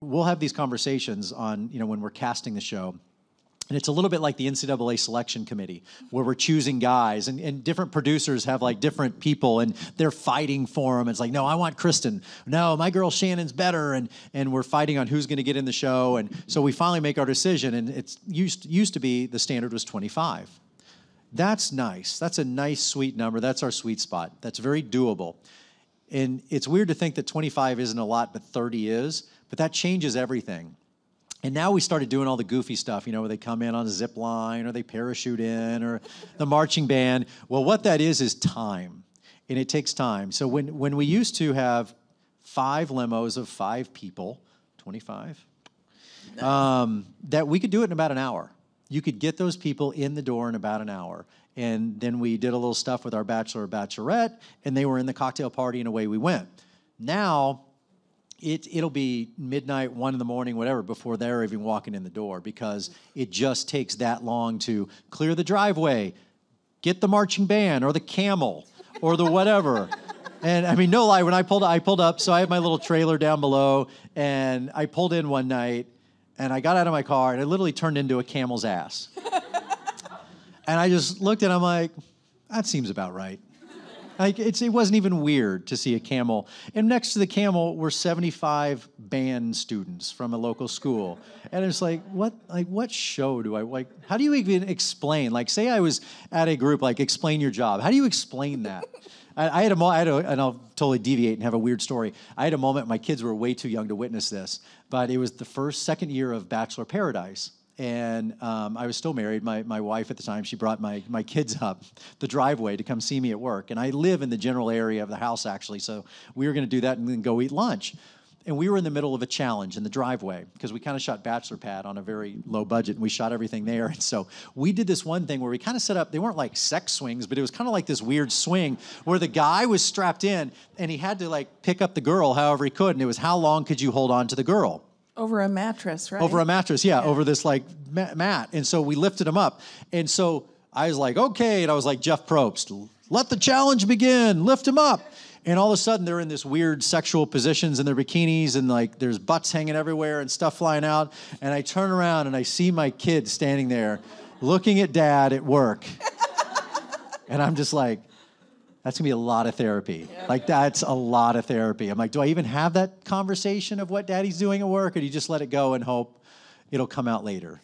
we'll have these conversations on, when we're casting the show. And it's a little bit like the NCAA selection committee, where we're choosing guys, and different producers have like different people, and they're fighting for them. It's like, no, I want Kristen. No, my girl Shannon's better, and we're fighting on who's going to get in the show. And so we finally make our decision, and it's used to be the standard was 25. That's nice. That's a nice, sweet number. That's our sweet spot. That's very doable. And it's weird to think that 25 isn't a lot, but 30 is. But that changes everything. And now we started doing all the goofy stuff, where they come in on a zip line or they parachute in or the marching band. Well, what that is time, and it takes time. So when we used to have 5 limos of 5 people, 25, that we could do it in about an hour. You could get those people in the door in about an hour. And then we did a little stuff with our bachelor or bachelorette, and they were in the cocktail party, and away we went. Now, it'll be midnight, 1 in the morning, whatever, before they're even walking in the door, because it just takes that long to clear the driveway, get the marching band or the camel or the whatever. And I mean, no lie, when I pulled up, so I have my little trailer down below, and I pulled in one night, and I got out of my car, and it literally turned into a camel's ass. And I just looked at it, I'm like, that seems about right. Like it wasn't even weird to see a camel. And next to the camel were 75 band students from a local school. And it's like, what show do I like? How do you even explain? Like, say I was at a group, like, explain your job. How do you explain that? I had and I'll totally deviate and have a weird story. I had a moment, my kids were way too young to witness this, but it was the second year of Bachelor Paradise. And I was still married. My wife at the time, she brought my kids up the driveway to come see me at work. And I live in the general area of the house, actually, so we were going to do that and then go eat lunch. And we were in the middle of a challenge in the driveway, because we kind of shot Bachelor Pad on a very low budget, and we shot everything there. And so we did this one thing where we kind of set up, they weren't like sex swings, but it was kind of like this weird swing where the guy was strapped in, and he had to like pick up the girl however he could, and it was how long could you hold on to the girl? Over a mattress, right? Over a mattress, yeah, over this like mat. And so we lifted him up. And so I was like, okay. And I was like, Jeff Probst, let the challenge begin. Lift him up. And all of a sudden they're in this weird sexual positions in their bikinis, and like there's butts hanging everywhere and stuff flying out. And I turn around and I see my kid standing there looking at Dad at work. And I'm just like, that's going to be a lot of therapy. Yeah. Like, that's a lot of therapy. I'm like, do I even have that conversation of what Daddy's doing at work, or do you just let it go and hope it'll come out later?